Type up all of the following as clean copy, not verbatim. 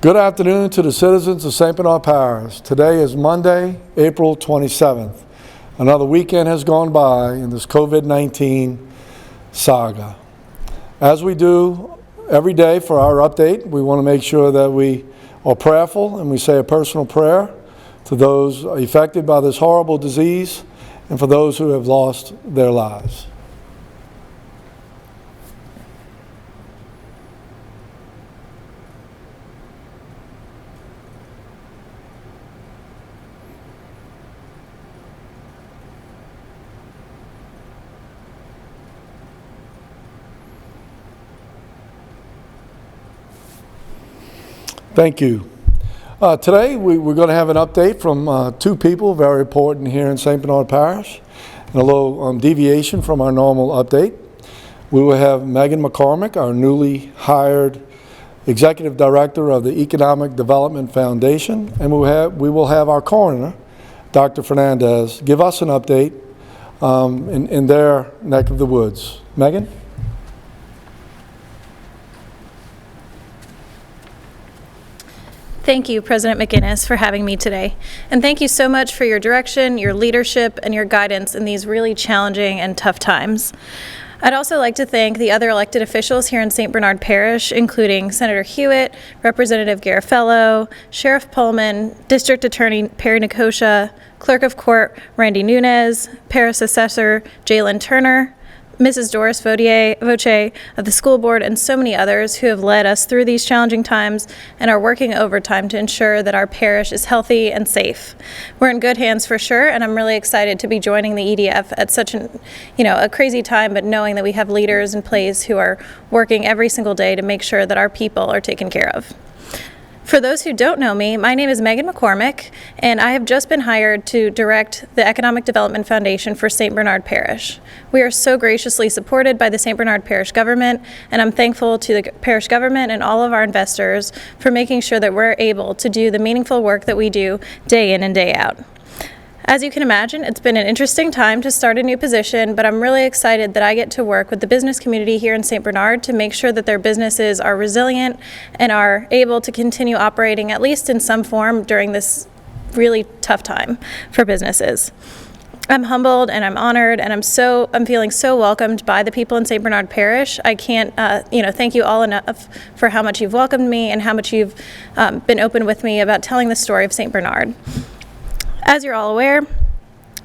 Good afternoon to the citizens of St. Bernard Parish. Today is Monday, April 27th. Another weekend has gone by in this COVID-19 saga. As we do every day for our update, we want to make sure that we are prayerful and we say a personal prayer to those affected by this horrible disease and for those who have lost their lives. Thank you. Today we're going to have an update from two people very important here in St. Bernard Parish, and a little deviation from our normal update. We will have Meghan McCormack, our newly hired Executive Director of the Economic Development Foundation, and we will have our coroner, Dr. Fernandez, give us an update in their neck of the woods. Meghan? Thank you, President McInnis, for having me today. And thank you so much for your direction, your leadership, and your guidance in these really challenging and tough times. I'd also like to thank the other elected officials here in St. Bernard Parish, including Senator Hewitt, Representative Garofalo, Sheriff Pullman, District Attorney Perry Nicosia, Clerk of Court Randy Nunez, Parish Assessor Jalen Turner, Mrs. Doris Voce of the school board, and so many others who have led us through these challenging times and are working overtime to ensure that our parish is healthy and safe. We're in good hands for sure, and I'm really excited to be joining the EDF at such a crazy time, but knowing that we have leaders in place who are working every single day to make sure that our people are taken care of. For those who don't know me, my name is Meghan McCormack, and I have just been hired to direct the Economic Development Foundation for St. Bernard Parish. We are so graciously supported by the St. Bernard Parish government, and I'm thankful to the parish government and all of our investors for making sure that we're able to do the meaningful work that we do day in and day out. As you can imagine, it's been an interesting time to start a new position, but I'm really excited that I get to work with the business community here in St. Bernard to make sure that their businesses are resilient and are able to continue operating, at least in some form, during this really tough time for businesses. I'm humbled and I'm honored, and I'm feeling so welcomed by the people in St. Bernard Parish. I can't thank you all enough for how much you've welcomed me and how much you've been open with me about telling the story of St. Bernard. As you're all aware,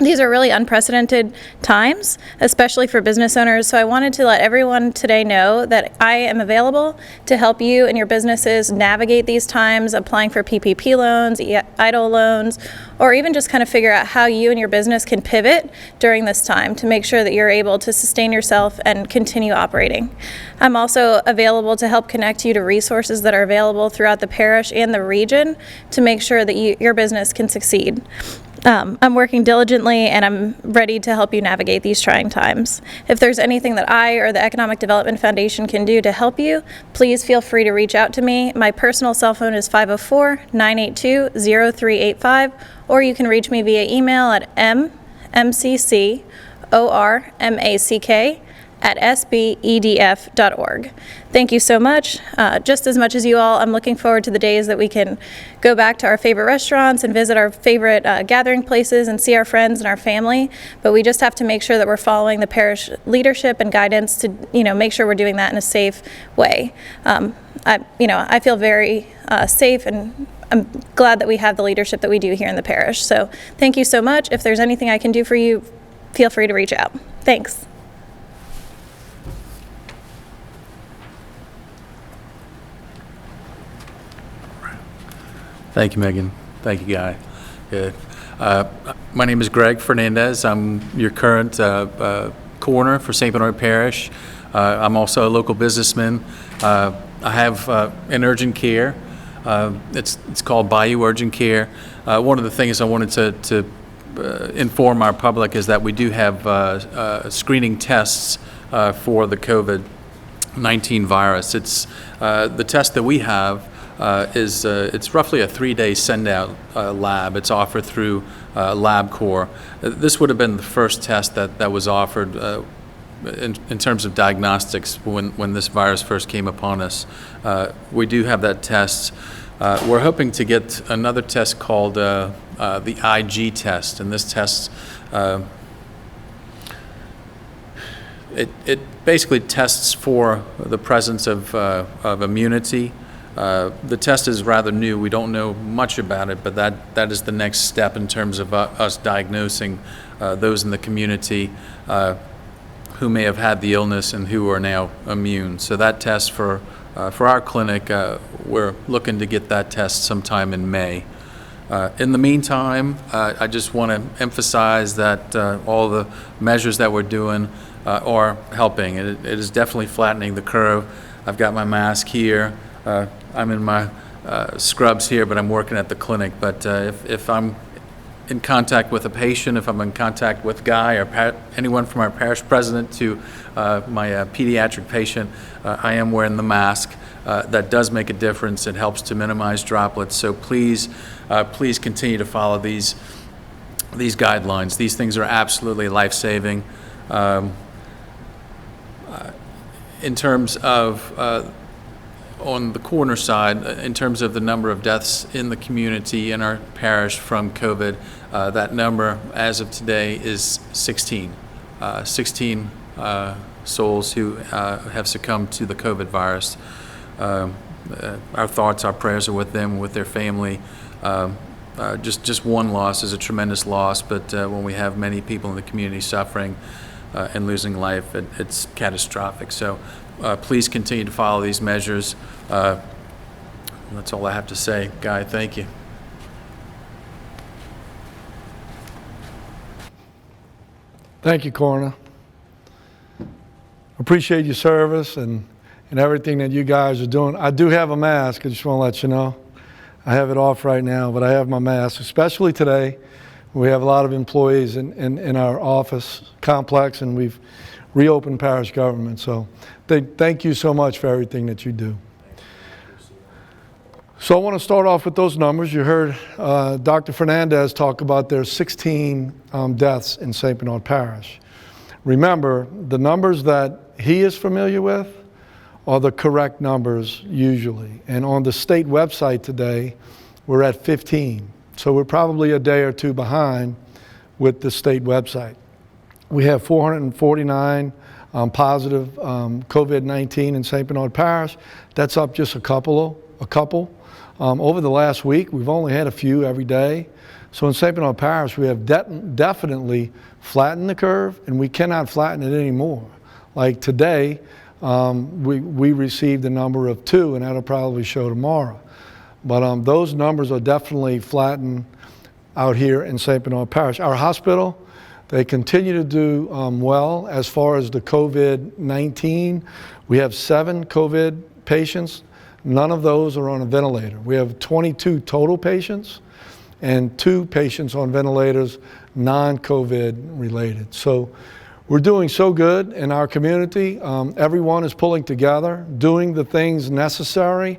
these are really unprecedented times, especially for business owners, so I wanted to let everyone today know that I am available to help you and your businesses navigate these times, applying for PPP loans, EIDL loans, or even just kind of figure out how you and your business can pivot during this time to make sure that you're able to sustain yourself and continue operating. I'm also available to help connect you to resources that are available throughout the parish and the region to make sure that your business can succeed. I'm working diligently, and I'm ready to help you navigate these trying times. If there's anything that I or the Economic Development Foundation can do to help you, please feel free to reach out to me. My personal cell phone is 504-982-0385, or you can reach me via email at mccormack@sbedf.org. Thank you so much. Just as much as you all, I'm looking forward to the days that we can go back to our favorite restaurants and visit our favorite gathering places and see our friends and our family. But we just have to make sure that we're following the parish leadership and guidance to, make sure we're doing that in a safe way. I feel very safe, and I'm glad that we have the leadership that we do here in the parish. So thank you so much. If there's anything I can do for you, feel free to reach out. Thanks. Thank you, Meghan. Thank you, Guy. Good. My name is Greg Fernandez. I'm your current coroner for St. Bernard Parish. I'm also a local businessman. I have an urgent care. It's called Bayou Urgent Care. One of the things I wanted to inform our public is that we do have screening tests for the COVID-19 virus. It's the test that we have it's roughly a 3-day send-out lab. It's offered through LabCorp. This would have been the first test that was offered in terms of diagnostics when this virus first came upon us. We do have that test. We're hoping to get another test called the IG test, and this test it basically tests for the presence of immunity. The test is rather new. We don't know much about it, but that is the next step in terms of us diagnosing those in the community who may have had the illness and who are now immune. So that test for our clinic, we're looking to get that test sometime in May. In the meantime, I just want to emphasize that all the measures that we're doing are helping. It is definitely flattening the curve. I've got my mask here. I'm in my scrubs here, but I'm working at the clinic. But if I'm in contact with a patient, if I'm in contact with Guy or anyone from our parish president to my pediatric patient, I am wearing the mask. That does make a difference. It helps to minimize droplets. So please continue to follow these guidelines. These things are absolutely life-saving. In terms of on the coroner side, in terms of the number of deaths in the community in our parish from COVID, that number as of today is 16. 16 souls who have succumbed to the COVID virus. Our thoughts, our prayers are with them, with their family. Just one loss is a tremendous loss, but when we have many people in the community suffering and losing life, it's catastrophic. So please continue to follow these measures. That's all I have to say. Guy, thank you. Thank you, Coroner. Appreciate your service and everything that you guys are doing. I do have a mask, I just want to let you know. I have it off right now, but I have my mask, especially today. We have a lot of employees in our office complex, and we've reopened parish government. So thank you so much for everything that you do. So I want to start off with those numbers. You heard Dr. Fernandez talk about their 16 deaths in St. Bernard Parish. Remember, the numbers that he is familiar with are the correct numbers usually. And on the state website today, we're at 15. So we're probably a day or two behind with the state website. We have 449 positive COVID-19 in St. Bernard Parish. That's up just a couple. Over the last week, we've only had a few every day. So in St. Bernard Parish, we have definitely flattened the curve, and we cannot flatten it anymore. Like today, we received a number of 2, and that'll probably show tomorrow. But those numbers are definitely flattened out here in St. Bernard Parish. Our hospital, they continue to do well as far as the COVID-19. We have 7 COVID patients. None of those are on a ventilator. We have 22 total patients and 2 patients on ventilators, non-COVID related. So we're doing so good in our community. Everyone is pulling together, doing the things necessary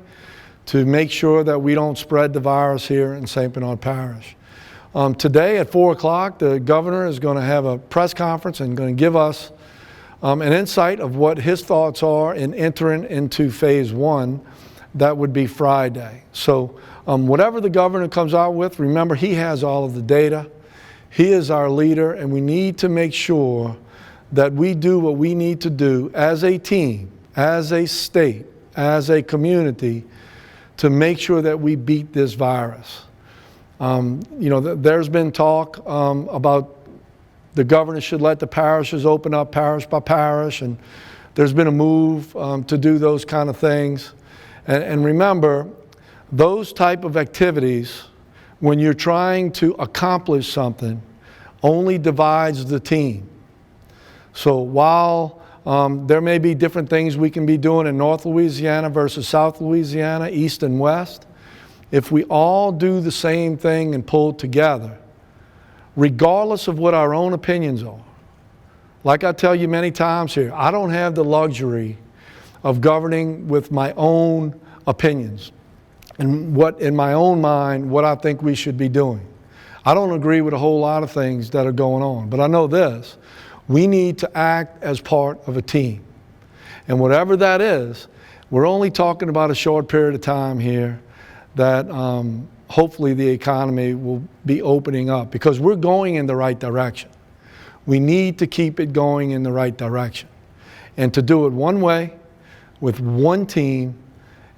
to make sure that we don't spread the virus here in St. Bernard Parish. Today at 4 o'clock, the governor is going to have a press conference and going to give us an insight of what his thoughts are in entering into phase 1. That would be Friday. So whatever the governor comes out with, remember, he has all of the data. He is our leader, and we need to make sure that we do what we need to do as a team, as a state, as a community, to make sure that we beat this virus. There's been talk about the governor should let the parishes open up parish by parish, and there's been a move to do those kind of things. And remember, those type of activities, when you're trying to accomplish something, only divides the team. So while there may be different things we can be doing in North Louisiana versus South Louisiana, East and West, if we all do the same thing and pull together, regardless of what our own opinions are, like I tell you many times here, I don't have the luxury of governing with my own opinions and what in my own mind what I think we should be doing. I don't agree with a whole lot of things that are going on, but I know this: we need to act as part of a team. And whatever that is, we're only talking about a short period of time here. that hopefully the economy will be opening up, because we're going in the right direction. We need to keep it going in the right direction. And to do it one way, with one team,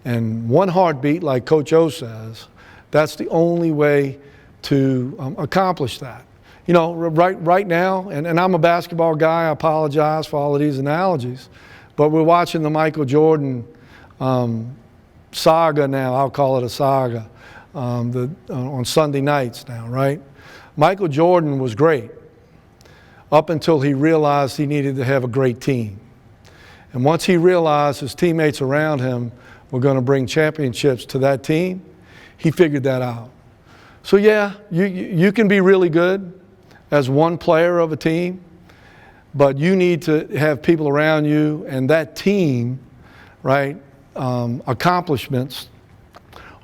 and one heartbeat, like Coach O says, that's the only way to accomplish that. You know, right now, and I'm a basketball guy, I apologize for all of these analogies, but we're watching the Michael Jordan saga now. I'll call it a saga on Sunday nights now, right? Michael Jordan was great up until he realized he needed to have a great team. And once he realized his teammates around him were going to bring championships to that team, he figured that out. So yeah, you can be really good as one player of a team, but you need to have people around you and that team, right? Accomplishments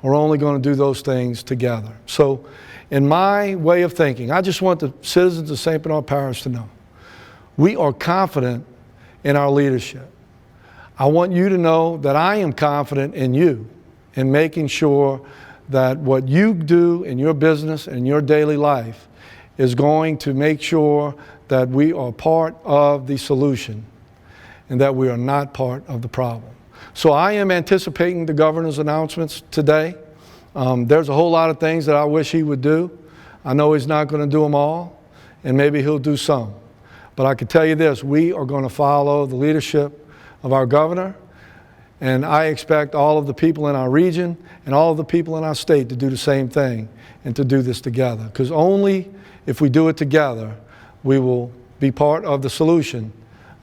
are only going to do those things together. So in my way of thinking, I just want the citizens of St. Bernard Parish to know, we are confident in our leadership. I want you to know that I am confident in you in making sure that what you do in your business and your daily life is going to make sure that we are part of the solution and that we are not part of the problem. So I am anticipating the governor's announcements today. There's a whole lot of things that I wish he would do. I know he's not going to do them all, and maybe he'll do some. But I can tell you this, we are going to follow the leadership of our governor, and I expect all of the people in our region and all of the people in our state to do the same thing and to do this together. Because only if we do it together, we will be part of the solution,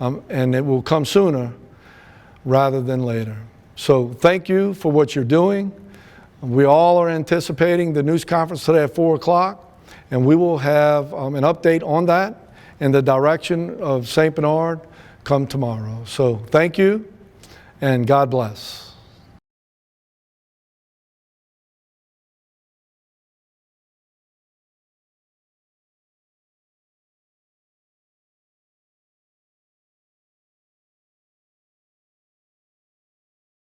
and it will come sooner rather than later. So thank you for what you're doing. We all are anticipating the news conference today at 4 o'clock, and we will have an update on that and the direction of St. Bernard come tomorrow. So thank you, and God bless.